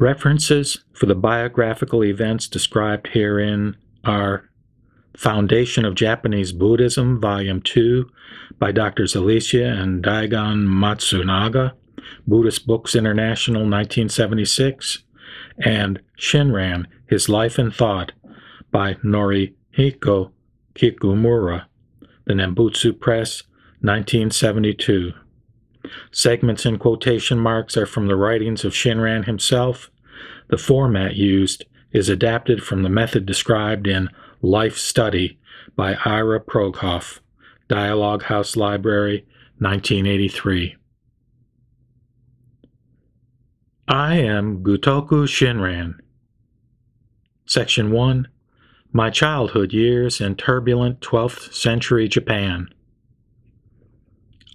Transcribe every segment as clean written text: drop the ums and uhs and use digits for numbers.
References for the biographical events described herein are Foundation of Japanese Buddhism, Volume 2, by Drs. Alicia and Daigan Matsunaga, Buddhist Books International, 1976, and Shinran, His Life and Thought, by Norihiko Kikumura, the Nembutsu Press, 1972. Segments and quotation marks are from the writings of Shinran himself. The format used is adapted from the method described in Life Study by Ira Progoff, Dialogue House Library, 1983. I am Gutoku Shinran. Section 1. My Childhood Years in Turbulent 12th Century Japan.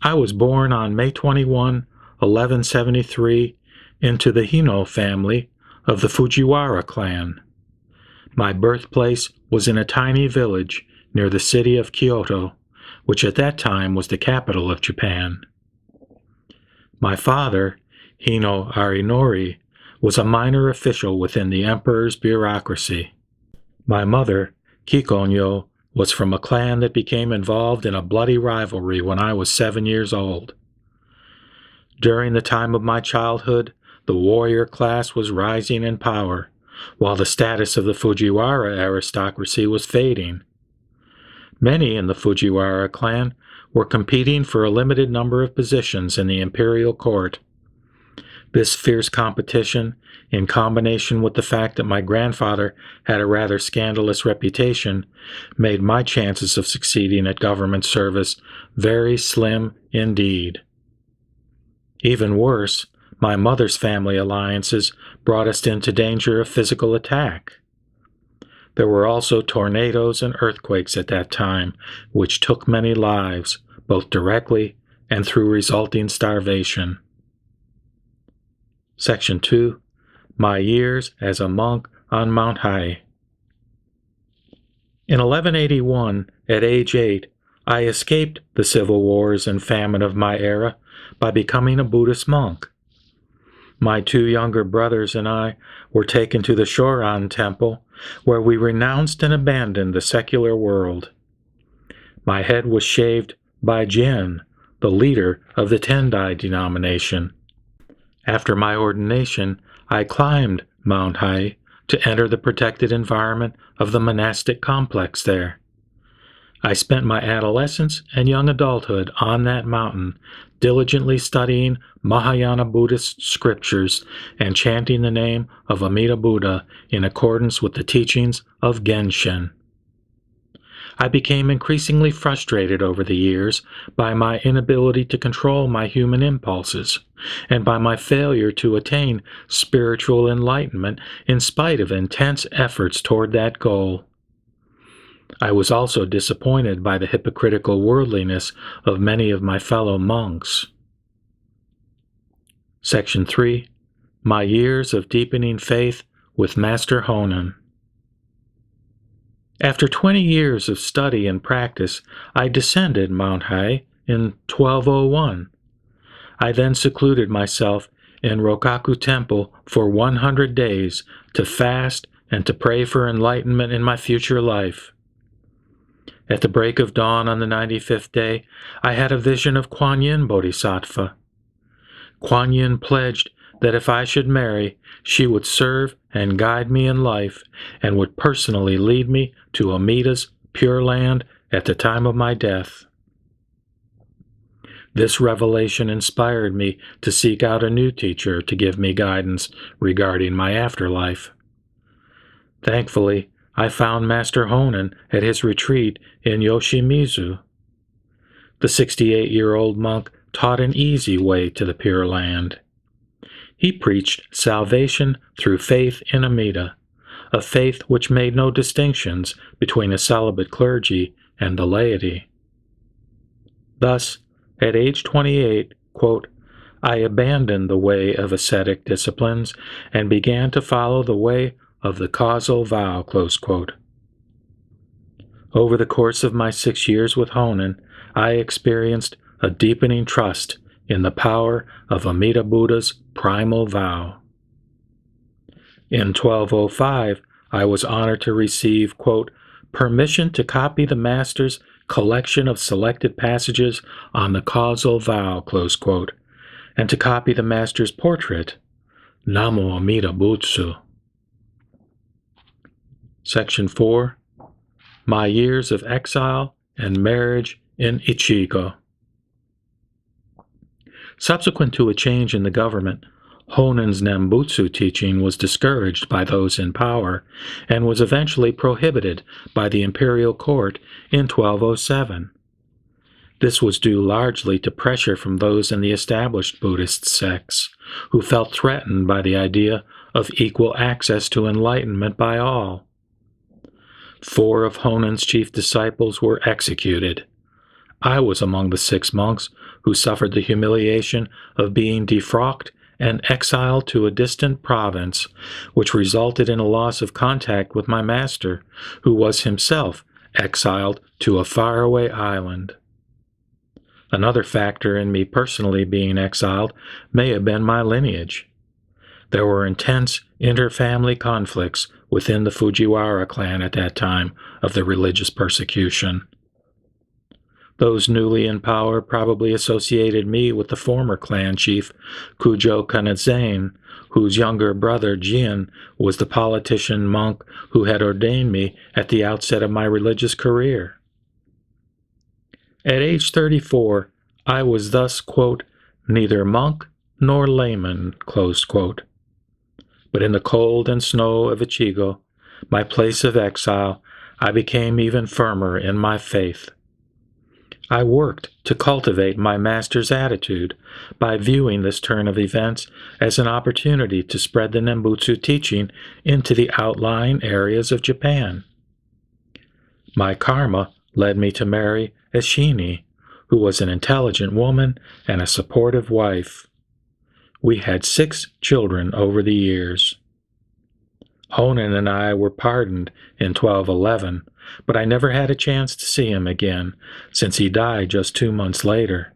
I was born on May 21, 1173, into the Hino family of the Fujiwara clan. My birthplace was in a tiny village near the city of Kyoto, which at that time was the capital of Japan. My father, Hino Arinori, was a minor official within the emperor's bureaucracy. My mother, Kikonyo, was from a clan that became involved in a bloody rivalry when I was 7 years old. During the time of my childhood, the warrior class was rising in power, while the status of the Fujiwara aristocracy was fading. Many in the Fujiwara clan were competing for a limited number of positions in the imperial court. This fierce competition, in combination with the fact that my grandfather had a rather scandalous reputation, made my chances of succeeding at government service very slim indeed. Even worse, my mother's family alliances brought us into danger of physical attack. There were also tornadoes and earthquakes at that time, which took many lives, both directly and through resulting starvation. Section 2. My Years as a Monk on Mount Hai. In 1181, at age 8, I escaped the civil wars and famine of my era by becoming a Buddhist monk. My 2 younger brothers and I were taken to the Shoran temple, where we renounced and abandoned the secular world. My head was shaved by Jin, the leader of the Tendai denomination. After my ordination, I climbed Mount Hai to enter the protected environment of the monastic complex there. I spent my adolescence and young adulthood on that mountain, diligently studying Mahayana Buddhist scriptures and chanting the name of Amida Buddha in accordance with the teachings of Genshin. I became increasingly frustrated over the years by my inability to control my human impulses, and by my failure to attain spiritual enlightenment in spite of intense efforts toward that goal. I was also disappointed by the hypocritical worldliness of many of my fellow monks. Section 3. My Years of Deepening Faith with Master Honan. After 20 years of study and practice, I descended Mount Hai in 1201. I then secluded myself in Rokaku Temple for 100 days to fast and to pray for enlightenment in my future life. At the break of dawn on the 95th day, I had a vision of Kuan Yin Bodhisattva. Kuan Yin pledged that if I should marry, she would serve and guide me in life and would personally lead me to Amida's Pure Land at the time of my death. This revelation inspired me to seek out a new teacher to give me guidance regarding my afterlife. Thankfully, I found Master Honan at his retreat in Yoshimizu. The 68-year-old monk taught an easy way to the Pure Land. He preached salvation through faith in Amida, a faith which made no distinctions between a celibate clergy and the laity. Thus, at age 28, quote, I abandoned the way of ascetic disciplines and began to follow the way of the causal vow, close quote. Over the course of my 6 years with Honan, I experienced a deepening trust in the power of Amida Buddha's primal vow. In 1205, I was honored to receive, quote, permission to copy the Master's collection of selected passages on the causal vow, close quote, and to copy the Master's portrait, Namo Amida Butsu. Section 4. My Years of Exile and Marriage in Ichigo. Subsequent to a change in the government, Honan's Nembutsu teaching was discouraged by those in power and was eventually prohibited by the imperial court in 1207. This was due largely to pressure from those in the established Buddhist sects, who felt threatened by the idea of equal access to enlightenment by all. 4 of Honan's chief disciples were executed. I was among the 6 monks who suffered the humiliation of being defrocked and exiled to a distant province, which resulted in a loss of contact with my master, who was himself exiled to a faraway island. Another factor in me personally being exiled may have been my lineage. There were intense inter-family conflicts within the Fujiwara clan at that time of the religious persecution. Those newly in power probably associated me with the former clan chief Kujo Kanazain, whose younger brother Jin was the politician monk who had ordained me at the outset of my religious career. At age 34, I was thus, quote, neither monk nor layman, close quote. But in the cold and snow of Ichigo, my place of exile, I became even firmer in my faith. I worked to cultivate my master's attitude by viewing this turn of events as an opportunity to spread the Nembutsu teaching into the outlying areas of Japan. My karma led me to marry Ashini, who was an intelligent woman and a supportive wife. We had 6 children over the years. Honan and I were pardoned in 1211, but I never had a chance to see him again, since he died just 2 months later.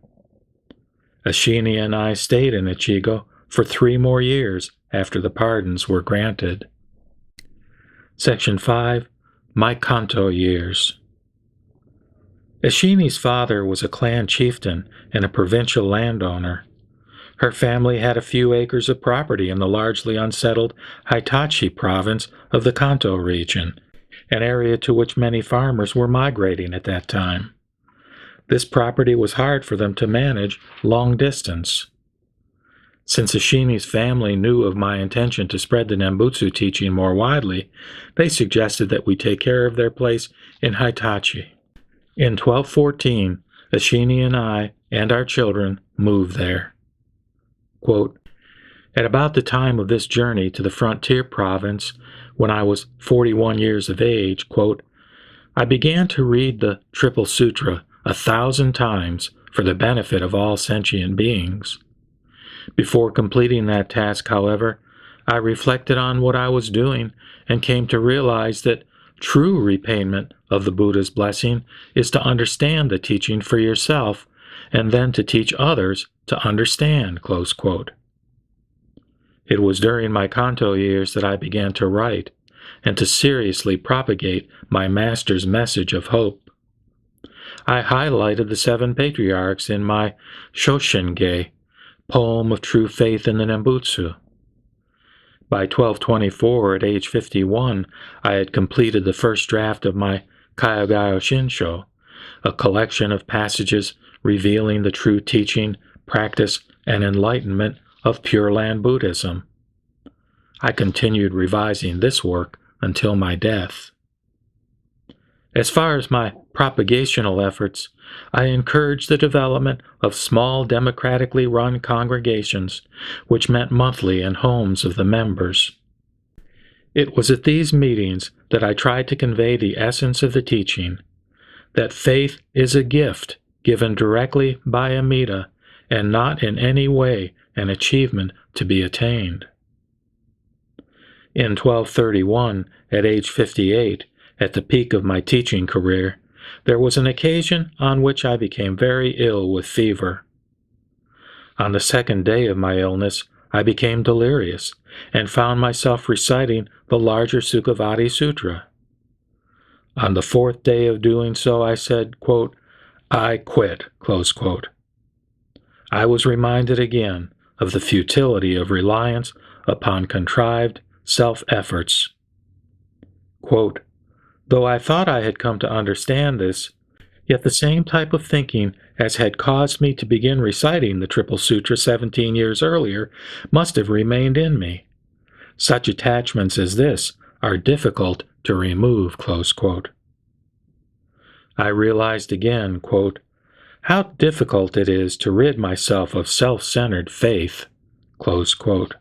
Ashini and I stayed in Ichigo for 3 more years after the pardons were granted. Section 5. My Kanto Years. Ashini's father was a clan chieftain and a provincial landowner. Her family had a few acres of property in the largely unsettled Hitachi province of the Kanto region, an area to which many farmers were migrating at that time. This property was hard for them to manage long distance. Since Ashini's family knew of my intention to spread the Nembutsu teaching more widely, they suggested that we take care of their place in Hitachi. In 1214, Ashini and I and our children moved there. Quote, at about the time of this journey to the frontier province, when I was 41 years of age, quote, I began to read the Triple Sutra 1,000 times for the benefit of all sentient beings. Before completing that task, however, I reflected on what I was doing and came to realize that true repayment of the Buddha's blessing is to understand the teaching for yourself and then to teach others to understand, close quote. It was during my Kanto years that I began to write and to seriously propagate my master's message of hope. I highlighted the 7 patriarchs in my Shoshenge, Poem of True Faith in the Nembutsu. By 1224, at age 51, I had completed the first draft of my Kyoto Shinshu, a collection of passages revealing the true teaching, practice, and enlightenment of Pure Land Buddhism. I continued revising this work until my death. As far as my propagational efforts, I encouraged the development of small democratically run congregations, which met monthly in homes of the members. It was at these meetings that I tried to convey the essence of the teaching, that faith is a gift given directly by Amida and not in any way an achievement to be attained. In 1231, at age 58, at the peak of my teaching career, there was an occasion on which I became very ill with fever. On the second day of my illness, I became delirious and found myself reciting the larger Sukhavati Sutra. On the fourth day of doing so, I said, quote, "I quit," close quote. I was reminded again of the futility of reliance upon contrived self-efforts. Quote, "Though I thought I had come to understand this, yet the same type of thinking as had caused me to begin reciting the Triple Sutra 17 years earlier must have remained in me. Such attachments as this are difficult to remove," close quote. I realized again, quote, "how difficult it is to rid myself of self-centered faith," close quote.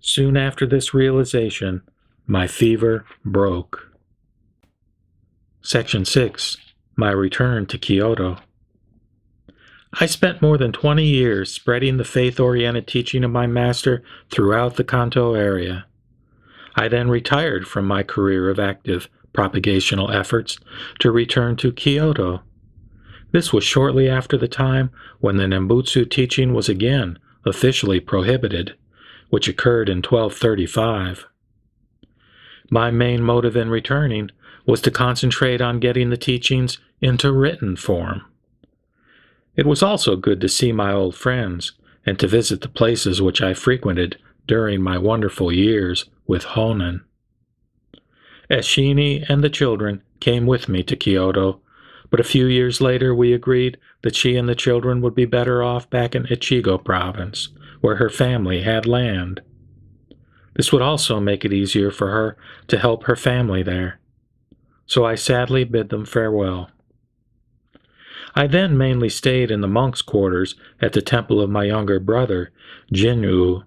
Soon after this realization, my fever broke. Section 6. My return to Kyoto. I spent more than 20 years spreading the faith-oriented teaching of my master throughout the Kanto area. I then retired from my career of active propagational efforts to return to Kyoto. This was shortly after the time when the Nembutsu teaching was again officially prohibited, which occurred in 1235. My main motive in returning was to concentrate on getting the teachings into written form. It was also good to see my old friends and to visit the places which I frequented during my wonderful years with Honan. Eshini and the children came with me to Kyoto, but a few years later we agreed that she and the children would be better off back in Ichigo province, where her family had land. This would also make it easier for her to help her family there. So I sadly bid them farewell. I then mainly stayed in the monks' quarters at the temple of my younger brother, Jinyu,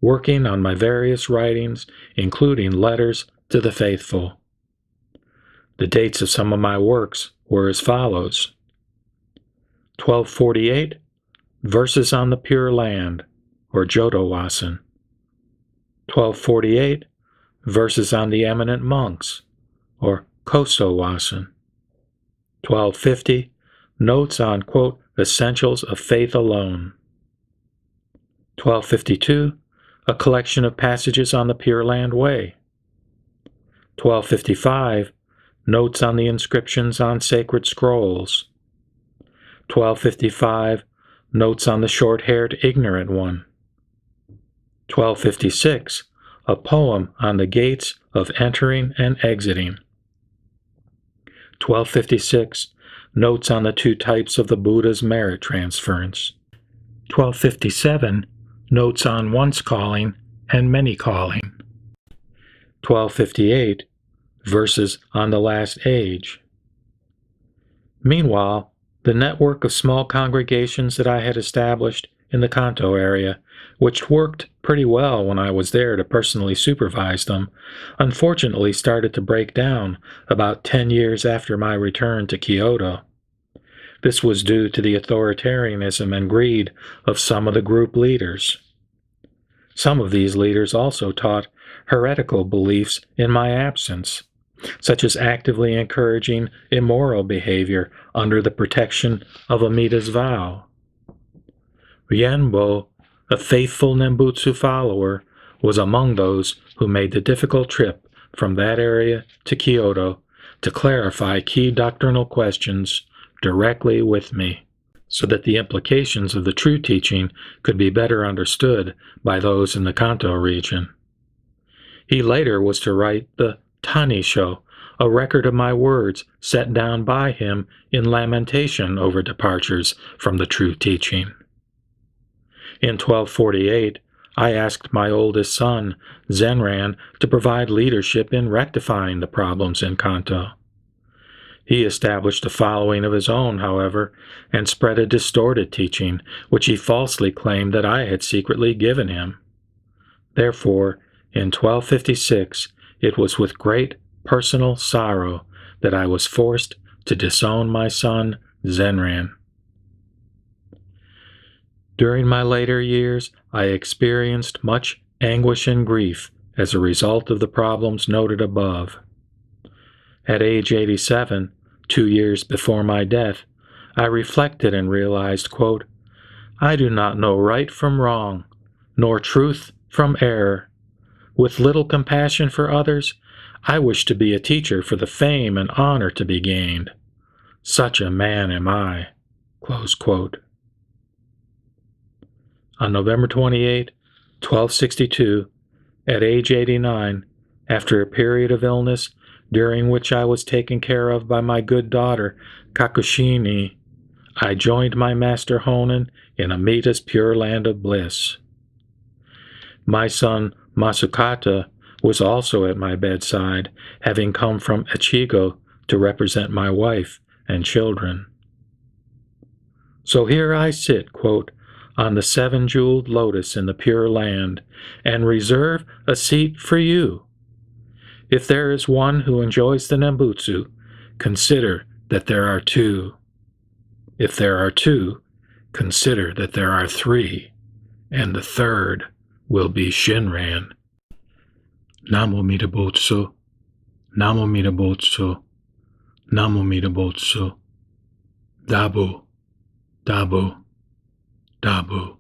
working on my various writings, including letters to the faithful. The dates of some of my works were as follows: 1248, Verses on the Pure Land, or Jodo Wasan. 1248, Verses on the Eminent Monks, or Koso Wasan. 1250, Notes on, quote, Essentials of Faith Alone. 1252, a collection of passages on the Pure Land Way. 1255, Notes on the inscriptions on sacred scrolls. 1255, Notes on the short-haired ignorant one. 1256, a poem on the gates of entering and exiting. 1256, Notes on the two types of the Buddha's merit transference. 1257, Notes on once calling and many calling. 1258, Verses on the Last Age. Meanwhile, the network of small congregations that I had established in the Kanto area, which worked pretty well when I was there to personally supervise them, unfortunately started to break down about 10 years after my return to Kyoto. This was due to the authoritarianism and greed of some of the group leaders. Some of these leaders also taught heretical beliefs in my absence, such as actively encouraging immoral behavior under the protection of Amida's vow. Ryenbo, a faithful Nembutsu follower, was among those who made the difficult trip from that area to Kyoto to clarify key doctrinal questions directly with me, so that the implications of the true teaching could be better understood by those in the Kanto region. He later was to write the Tanisho, a record of my words set down by him in lamentation over departures from the true teaching. In 1248, I asked my oldest son, Zenran, to provide leadership in rectifying the problems in Kanto. He established a following of his own, however, and spread a distorted teaching, which he falsely claimed that I had secretly given him. Therefore, in 1256, it was with great personal sorrow that I was forced to disown my son, Zenran. During my later years, I experienced much anguish and grief as a result of the problems noted above. At age 87, 2 years before my death, I reflected and realized, quote, I do not know right from wrong, nor truth from error. With little compassion for others, I wish to be a teacher for the fame and honor to be gained. Such a man am I." Close quote. On November 28, 1262, at age 89, after a period of illness during which I was taken care of by my good daughter Kakushini, I joined my master Honan in Amita's pure land of bliss. My son Masukata was also at my bedside, having come from Ichigo to represent my wife and children. So here I sit, quote, "on the seven-jeweled lotus in the Pure Land, and reserve a seat for you. If there is one who enjoys the Nembutsu, consider that there are two. If there are two, consider that there are three, and the third will be Shinran." Namo Amida Butsu, Namo Amida Butsu, Namo Amida Butsu. Dabu, Dabu, Dabu.